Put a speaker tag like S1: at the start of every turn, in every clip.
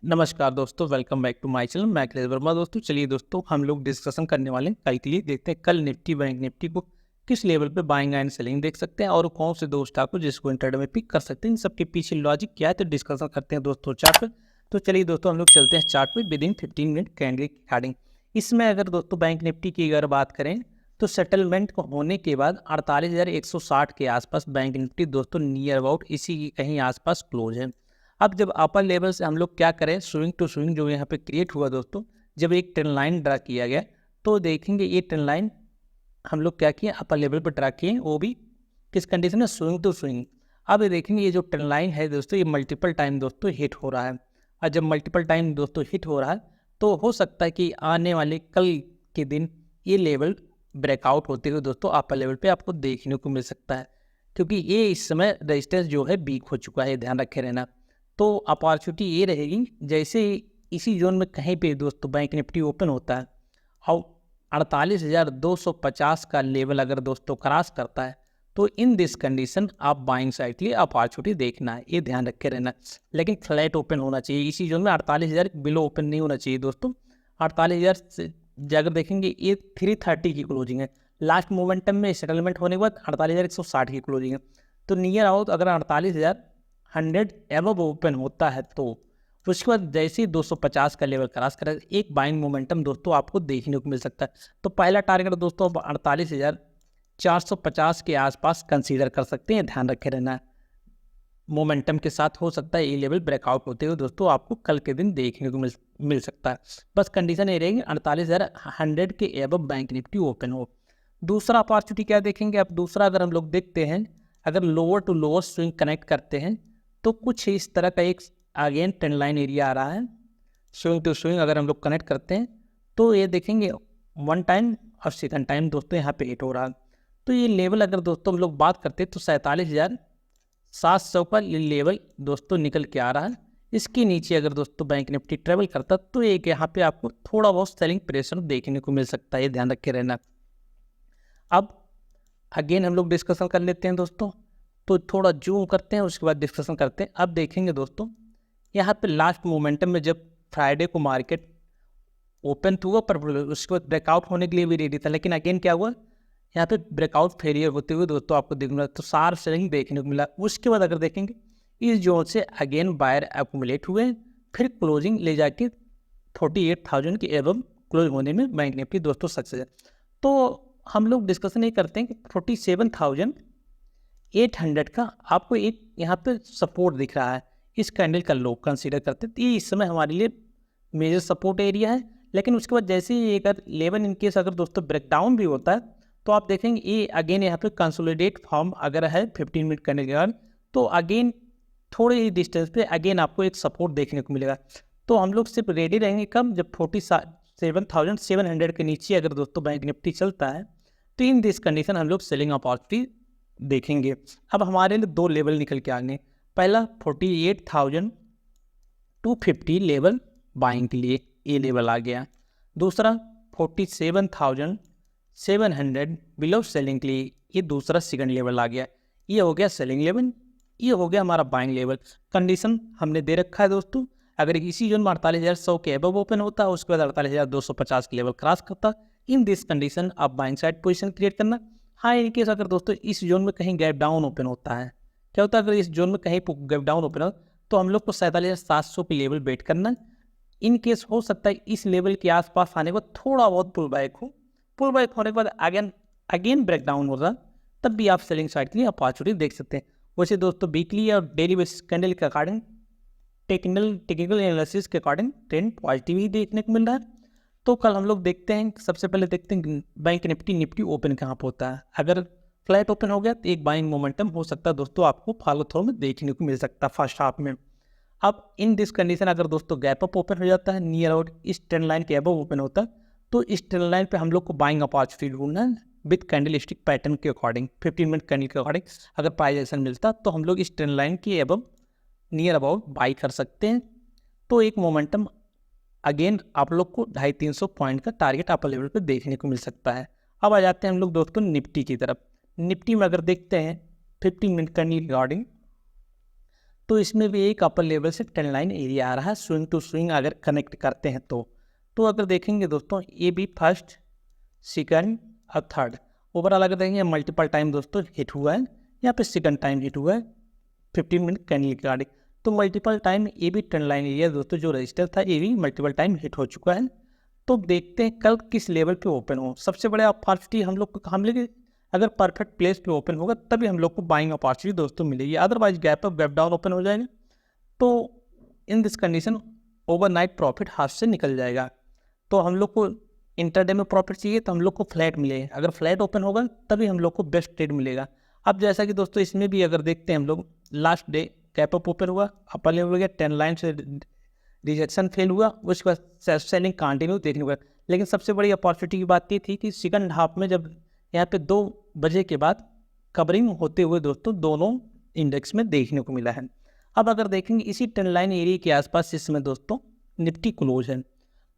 S1: नमस्कार दोस्तों, welcome back to my channel. मैं अखिलेश वर्मा। दोस्तों चलिए दोस्तों, हम लोग डिस्कशन करने वाले हैं कल के लिए। देखते हैं कल निफ्टी बैंक निफ्टी को किस लेवल पे बाइंग एंड सेलिंग देख सकते हैं और कौन से दो स्टॉक को जिसको इंट्राडे में पिक कर सकते हैं। इन सबके पीछे लॉजिक क्या है तो डिस्कशन करते हैं दोस्तों चार्ट पे। तो चलिए दोस्तों, हम लोग चलते हैं चार्ट पे विद इन 15 मिनट कैंडल की कार्डिंग। इसमें अगर दोस्तों बैंक निफ्टी की अगर बात करें तो सेटलमेंट को होने के बाद 48,160 के आसपास बैंक निफ्टी दोस्तों नियर अबाउट इसी की कहीं आसपास क्लोज है। अब जब अपर लेवल से हम लोग क्या करें, स्विंग टू स्विंग जो यहाँ पे क्रिएट हुआ दोस्तों, जब एक ट्रेंड लाइन ड्रा किया गया तो देखेंगे ये ट्रेंड लाइन हम लोग क्या किए, अपर लेवल पर ड्रा किए, वो भी किस कंडीशन में, स्विंग टू स्विंग। अब ये देखेंगे ये जो ट्रेंड लाइन है दोस्तों, ये मल्टीपल टाइम दोस्तों हिट हो रहा है। और जब मल्टीपल टाइम दोस्तों हिट हो रहा है तो हो सकता है कि आने वाले कल के दिन ये लेवल ब्रेकआउट होते हुए दोस्तों अपर लेवल पे आपको देखने को मिल सकता है, क्योंकि ये इस समय रजिस्टेंस जो है वीक हो चुका है, ध्यान रखे रहना। तो अपॉर्चुनिटी ये रहेगी जैसे इसी जोन में कहीं पे दोस्तों बैंक निफ्टी ओपन होता है और 48,250 का लेवल अगर दोस्तों क्रॉस करता है तो इन दिस कंडीशन आप बाइंग साइड के लिए अपॉर्चुनिटी देखना है, ये ध्यान रखे रहना। लेकिन फ्लैट ओपन होना चाहिए इसी जोन में, 48,000 बिलो ओपन नहीं होना चाहिए दोस्तों। 48,000 से अगर देखेंगे ये 330 की क्लोजिंग है, लास्ट मोमेंटम में सेटलमेंट होने के बाद 48,160 की क्लोजिंग है। तो नियर आउट अगर 48,100 एबव ओपन होता है तो उसके बाद जैसे ही 250 का लेवल क्रॉस करेगा एक बाइंग मोमेंटम दोस्तों आपको देखने को मिल सकता है। तो पहला टारगेट दोस्तों 48,450 के आसपास कंसीडर कर सकते हैं, ध्यान रखे रहना। मोमेंटम के साथ हो सकता है ये लेवल ब्रेकआउट होते हुए दोस्तों आपको कल के दिन देखने को मिल सकता है। बस कंडीशन ये रहेगी 48,100 के एबव बैंक निफ्टी ओपन हो। दूसरा अपॉर्चुनिटी क्या देखेंगे, अब दूसरा अगर हम लोग देखते हैं, अगर lower to lower swing connect करते हैं तो कुछ इस तरह का एक अगेन ट्रेंड लाइन एरिया आ रहा है। स्विंग टू स्विंग अगर हम लोग कनेक्ट करते हैं तो ये देखेंगे वन टाइम और सेकंड टाइम दोस्तों यहाँ पे हिट हो रहा है। तो ये लेवल अगर दोस्तों हम लोग बात करते हैं तो 47,700 का लेवल दोस्तों निकल के आ रहा है। इसके नीचे अगर दोस्तों बैंक निफ्टी ट्रेवल करता तो एक यहाँ पे आपको थोड़ा बहुत सेलिंग प्रेशर देखने को मिल सकता है, ये ध्यान रखे रहना। अब अगेन हम लोग डिस्कशन कर लेते हैं दोस्तों, तो थोड़ा जूम करते हैं उसके बाद डिस्कशन करते हैं। अब देखेंगे दोस्तों यहाँ पे लास्ट मोमेंटम में जब फ्राइडे को मार्केट ओपन हुआ पर उसके बाद ब्रेकआउट होने के लिए भी रेडी था, लेकिन अगेन क्या हुआ, यहाँ पे ब्रेकआउट फेलियर होते हुए दोस्तों आपको देखने मिला, तो शार्प सेलिंग देखने को मिला। उसके बाद अगर देखेंगे इस जोन से अगेन बायर एक्यूमुलेट हुए, फिर क्लोजिंग ले जाके 48,000 के एबव क्लोज होने में बैंक निफ्टी दोस्तों सक्सेस है। तो हम लोग डिस्कशन ये करते हैं कि 47,800 का आपको एक यहाँ पे सपोर्ट दिख रहा है, इस कैंडल का लो कंसीडर करते हैं तो ये इस समय हमारे लिए मेजर सपोर्ट एरिया है। लेकिन उसके बाद जैसे ही अगर 11 इनकेस अगर दोस्तों ब्रेकडाउन भी होता है तो आप देखेंगे ये अगेन यहाँ पे कंसोलिडेट फॉर्म अगर है 15 मिनट कैंडल के बाद तो अगेन थोड़े ही डिस्टेंस पे अगेन आपको एक सपोर्ट देखने को मिलेगा। तो हम लोग सिर्फ रेडी रहेंगे कब, जब 47,700 के नीचे अगर दोस्तों बैंक निफ्टी चलता है तो इन दिस कंडीशन हम लोग सेलिंग अपॉर्चुनिटी देखेंगे। अब हमारे लिए दो लेवल निकल के आगे, पहला 48,250 लेवल बाइंग के लिए ये लेवल आ गया, दूसरा 47,700 बिलो सेलिंग के लिए ये दूसरा सेकंड लेवल आ गया। ये हो गया सेलिंग लेवल, ये हो गया हमारा बाइंग लेवल। कंडीशन हमने दे रखा है दोस्तों, अगर इसी जोन में 48,100 के एबव ओपन होता है उसके बाद 48,250 के लेवल क्रॉस करता, इन दिस कंडीशन आप बाइंग साइड पोजीशन क्रिएट करना। हाँ, इन केस अगर दोस्तों इस जोन में कहीं गैप डाउन ओपन होता है, क्या होता है अगर इस जोन में कहीं गैप डाउन ओपन हो तो हम लोग को 47,700 के लेवल वेट करना। इन केस हो सकता है इस लेवल के आसपास आने के बाद थोड़ा बहुत पुल बैक हो, पुल बैक होने के बाद अगेन ब्रेक डाउन होगा, तब भी आप सेलिंग साइड के लिए अपॉर्चुनिटी देख सकते हैं। वैसे दोस्तों वीकली और डेली बेसिस कैंडल के अकॉर्डिंग टेक्निकल एनालिसिस के अकॉर्डिंग ट्रेंड पॉजिटिव ही देखने को मिल रहा है। तो कल हम लोग देखते हैं, सबसे पहले देखते हैं बैंक निफ्टी ओपन कहाँ पर होता है। अगर फ्लैट ओपन हो गया तो एक बाइंग मोमेंटम हो सकता है दोस्तों आपको फॉलो थ्रो में देखने को मिल सकता है फर्स्ट हाफ में। अब इन दिस कंडीशन अगर दोस्तों गैप अप ओपन हो जाता है, नियर आउट इस ट्रेंड लाइन के अबव ओपन होता है तो इस ट्रेंड लाइन पे हम लोग को बाइंग अपॉर्चुनिटी ढूंढना है विद कैंडलस्टिक पैटर्न के अकॉर्डिंग, 15 मिनट कैंडल के अकॉर्डिंग अगर प्राइस एक्शन मिलता तो हम लोग इस ट्रेंड लाइन के अबव नियर अबाउट बाई कर सकते हैं। तो एक मोमेंटम अगेन आप लोग को 250-300 पॉइंट का टारगेट अपर लेवल पे देखने को मिल सकता है। अब आ जाते हैं हम लोग दोस्तों निफ्टी की तरफ। निफ्टी में अगर देखते हैं 15 मिनट कैंडल के अकॉर्डिंग तो इसमें भी एक अपर लेवल से ट्रेंड लाइन एरिया आ रहा है स्विंग टू स्विंग अगर कनेक्ट करते हैं तो अगर देखेंगे दोस्तों ये भी फर्स्ट सेकंड और थर्ड ओवरऑल अगर देखेंगे मल्टीपल टाइम दोस्तों हिट हुआ है, यहाँ पे सेकंड टाइम हिट हुआ है 15 मिनट कैंडल के गाड़ी। तो मल्टीपल टाइम ये भी ट्रेंड लाइन एरिया दोस्तों जो रजिस्टर था ये भी मल्टीपल टाइम हिट हो चुका है। तो देखते हैं कल किस लेवल पे ओपन हो। सबसे बड़ा अपॉर्चुनिटी हम लोग को अगर परफेक्ट प्लेस पे ओपन होगा तभी हम लोग को बाइंग अपॉर्चुनिटी दोस्तों मिलेगी, otherwise gap up gap down open हो जाएगा तो इन दिस कंडीशन ओवरनाइट प्रॉफिट हाथ से निकल जाएगा। तो हम लोग को इंटरडे में प्रॉफिट चाहिए तो हम लोग को फ्लैट मिलेगा, अगर फ्लैट ओपन होगा तभी हम लोग को बेस्ट ट्रेड मिलेगा। अब जैसा कि दोस्तों इसमें भी अगर देखते हैं हम लोग last day gap up open हुआ, अपर लेवल हो गया, 10 लाइन से रिजेक्शन फेल हुआ, उसके बाद सेलिंग कंटिन्यू देखने को, लेकिन सबसे बड़ी अपॉर्चुनिटी की बात ये थी कि सेकंड हाफ में जब यहाँ पे 2 बजे के बाद कवरिंग होते हुए दोस्तों दोनों इंडेक्स में देखने को मिला है। अब अगर देखेंगे इसी ट्रेंड लाइन एरिया के आसपास इसमें दोस्तों निफ्टी क्लोज है,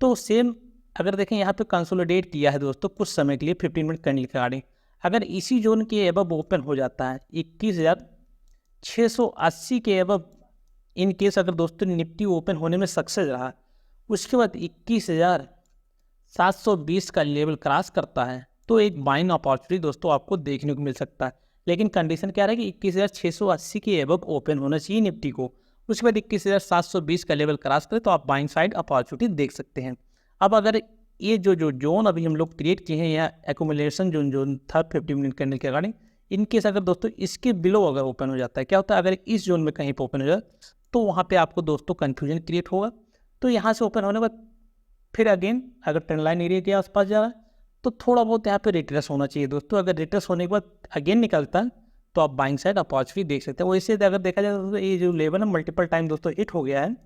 S1: तो सेम अगर देखें यहाँ पे कंसोलिडेट किया है दोस्तों कुछ समय के लिए 15 मिनट कैंडल के गाड़ी, अगर इसी जोन के एबव ओपन हो जाता है 21,680 के एबव, इन केस अगर दोस्तों निफ्टी ओपन होने में सक्सेस रहा, उसके बाद 21,720 का लेवल क्रॉस करता है तो एक बाइंग अपॉर्चुनिटी दोस्तों आपको देखने को मिल सकता है। लेकिन कंडीशन क्या रहेगी 21,680 के एबव ओपन होना चाहिए निफ्टी को, उसके बाद 21,720 का लेवल क्रॉस करे तो आप बाइंग साइड अपॉर्चुनिटी देख सकते हैं। अब अगर ये जो जोन अभी हम लोग क्रिएट किए हैं या एक्यूमुलेशन जोन था 50 मिनट कैंडल के अकॉर्डिंग, इनकेस अगर दोस्तों इसके बिलो अगर ओपन हो जाता है, क्या होता है अगर इस जोन में कहीं पर ओपन हो जाए तो वहाँ पे आपको दोस्तों कन्फ्यूजन क्रिएट होगा। तो यहाँ से ओपन होने के बाद फिर अगेन अगर ट्रेंड लाइन एरिया के आसपास जा रहा है तो थोड़ा बहुत यहाँ पे रिट्रेस होना चाहिए दोस्तों, अगर रिट्रेस होने के बाद अगेन निकलता है तो आप बाइंग साइड अपॉर्चुनिटी देख सकते हैं। वैसे अगर देखा जाए तो ये जो लेवल है मल्टीपल टाइम दोस्तों हिट हो गया है,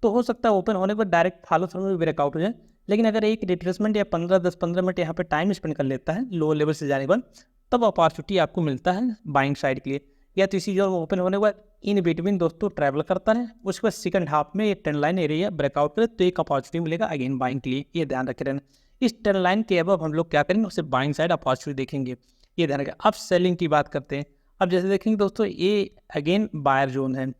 S1: तो हो सकता है ओपन होने पर डायरेक्ट फॉलो थ्रू में ब्रेकआउट हो जाए, लेकिन अगर एक रिट्रेसमेंट या 10-15 मिनट यहाँ पे टाइम स्पेंड कर लेता है लो लेवल से जाने पर, तब अपॉर्चुनिटी आपको मिलता है बाइंग साइड के लिए। या तो इसी जो ओपन होने के बाद इन बिटवीन दोस्तों ट्रैवल करता है, उसके बाद सेकंड हाफ में ये ट्रेंड लाइन एरिया ब्रेकआउट करे तो एक अपॉर्चुनिटी मिलेगा अगेन बाइंग के लिए, ये ध्यान रखे रहना। इस ट्रेंड लाइन के अबव हम लोग क्या करेंगे उसे बाइंग साइड अपॉर्चुनिटी देखेंगे, ये ध्यान रखें। अब सेलिंग की बात करते हैं। अब जैसे देखेंगे दोस्तों ये अगेन बायर जोन है,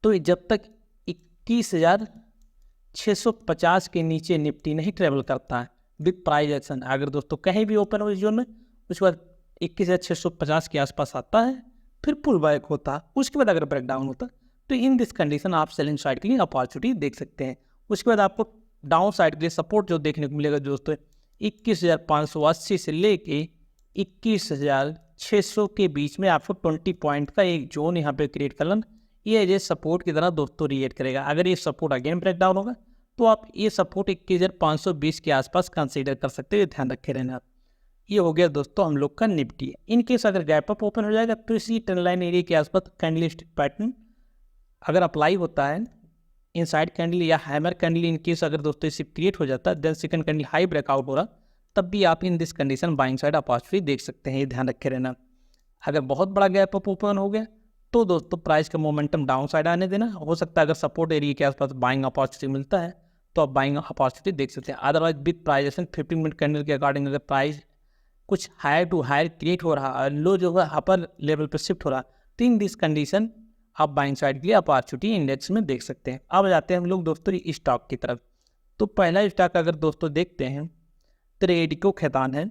S1: तो जब तक 21,650 के नीचे निफ्टी नहीं ट्रेवल करता है विद प्राइस एक्शन, अगर दोस्तों कहीं भी ओपन हो इस जोन में, उसके बाद 21,650 के आसपास आता है, फिर पुल बैक होता है, उसके बाद अगर ब्रेक डाउन होता है तो इन दिस कंडीशन आप सेलिंग साइड के लिए अपॉर्चुनिटी देख सकते हैं। उसके बाद आपको डाउन साइड के लिए सपोर्ट जो देखने को मिलेगा दोस्तों 21,580 से लेके 21,600 के बीच में आपको 20 पॉइंट का एक जोन यहाँ पे क्रिएट कर लेना, ये एज ए सपोर्ट की तरह दोस्तों रिएक्ट करेगा। अगर ये सपोर्ट अगेन ब्रेक डाउन होगा तो आप ये सपोर्ट 21,520 के आसपास कंसीडर कर सकते हैं, ध्यान रखे रहना आप। ये हो गया दोस्तों हम लोग का निफ्टी। इन केस अगर गैप अप ओपन हो जाएगा तो इसी ट्रेंड लाइन एरिया के आसपास कैंडलस्टिक पैटर्न अगर अप्लाई होता है इनसाइड कैंडल या हैमर कैंडल, इन केस अगर दोस्तों इसे क्रिएट हो जाता है then second candle high breakout हो रहा, तब भी आप in this condition buying side opportunity देख सकते हैं, ये ध्यान रखे रहना। अगर बहुत बड़ा गैप अप ओपन हो गया तो दोस्तों प्राइस का मोमेंटम डाउन साइड आने देना, हो सकता है अगर सपोर्ट एरिया के आसपास बाइंग अपॉर्चुनिटी मिलता है तो आप बाइंग अपॉर्चुनिटी देख सकते हैं। Otherwise with price action 15 minute candle के अकॉर्डिंग अगर प्राइस कुछ हायर टू हायर क्रिएट हो रहा है, लो जो है अपर लेवल पर शिफ्ट हो रहा, तो इन दिस कंडीशन आप बाइंग साइड के लिए अपॉर्चुनिटी इंडेक्स में देख सकते हैं। अब जाते हैं हम लोग दोस्तों स्टॉक की तरफ। तो पहला स्टॉक अगर दोस्तों देखते हैं तो रेडिको खैतान है।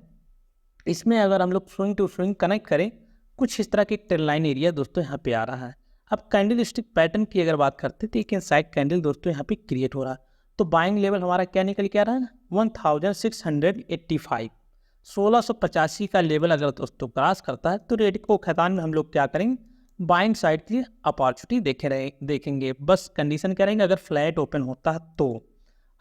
S1: इसमें अगर हम लोग स्विंग टू स्विंग कनेक्ट करें कुछ इस तरह की ट्रेंड लाइन एरिया दोस्तों यहाँ पे आ रहा है। अब कैंडल स्टिक पैटर्न की अगर बात करते हैं तो एक इनसाइड कैंडल दोस्तों यहाँ पे क्रिएट हो रहा है, तो बाइंग लेवल हमारा क्या निकल के आ रहा है 1685, 1685 का लेवल अगर दोस्तों क्रॉस करता है तो रेडिको खैतान में हम लोग क्या करेंगे बाइंग साइड की अपॉर्चुनिटी देखेंगे। बस कंडीशन क्या रहेंगे अगर फ्लैट ओपन होता है तो।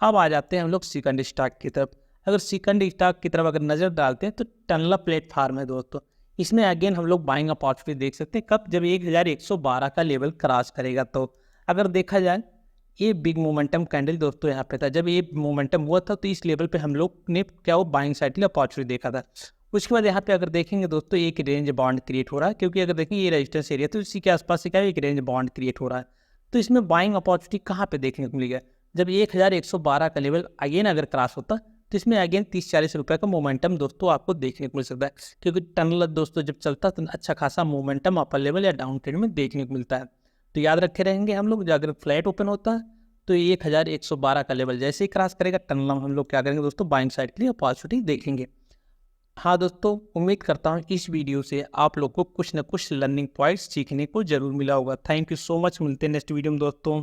S1: अब आ जाते हैं हम लोग सेकंड स्टॉक की तरफ। अगर सेकंड स्टॉक की तरफ अगर नज़र डालते हैं तो टनला प्लेटफार्म है दोस्तों, इसमें अगेन हम लोग बाइंग अपॉर्चुनिटी देख सकते हैं। कब? जब 1112 का लेवल क्रॉस करेगा। तो अगर देखा जाए ये बिग मोमेंटम कैंडल दोस्तों यहाँ पे था, जब ये मोमेंटम हुआ था तो इस लेवल पे हम लोग ने क्या वो बाइंग साइड के लिए अपॉर्चुनिटी देखा था। उसके बाद यहाँ पे अगर देखेंगे दोस्तों एक रेंज बॉन्ड क्रिएट हो रहा है, क्योंकि अगर देखेंगे ये रेजिस्टेंस एरिया तो इसी के आसपास से क्या है एक रेंज बॉन्ड क्रिएट हो रहा है। तो इसमें बाइंग अपॉर्चुनिटी कहाँ पे देखने को मिलेगा जब 1112 का लेवल अगेन अगर क्रॉस होता तो इसमें अगेन 30-40 रुपये का मोमेंटम दोस्तों आपको देखने को मिल सकता है, क्योंकि टनल दोस्तों जब चलता तो अच्छा खासा मोमेंटम अपर लेवल या डाउन ट्रेंड में देखने को मिलता है। तो याद रखे रहेंगे हम लोग, अगर फ्लैट ओपन होता है तो 1112 का लेवल जैसे ही क्रॉस करेगा टनल हम लोग क्या करेंगे दोस्तों, बाइंग साइड के लिए अपॉर्चुनिटी देखेंगे। हाँ दोस्तों, उम्मीद करता हूँ इस वीडियो से आप लोग को कुछ ना कुछ लर्निंग पॉइंट्स सीखने को जरूर मिला होगा। थैंक यू सो मच, मिलते हैं नेक्स्ट वीडियो में दोस्तों।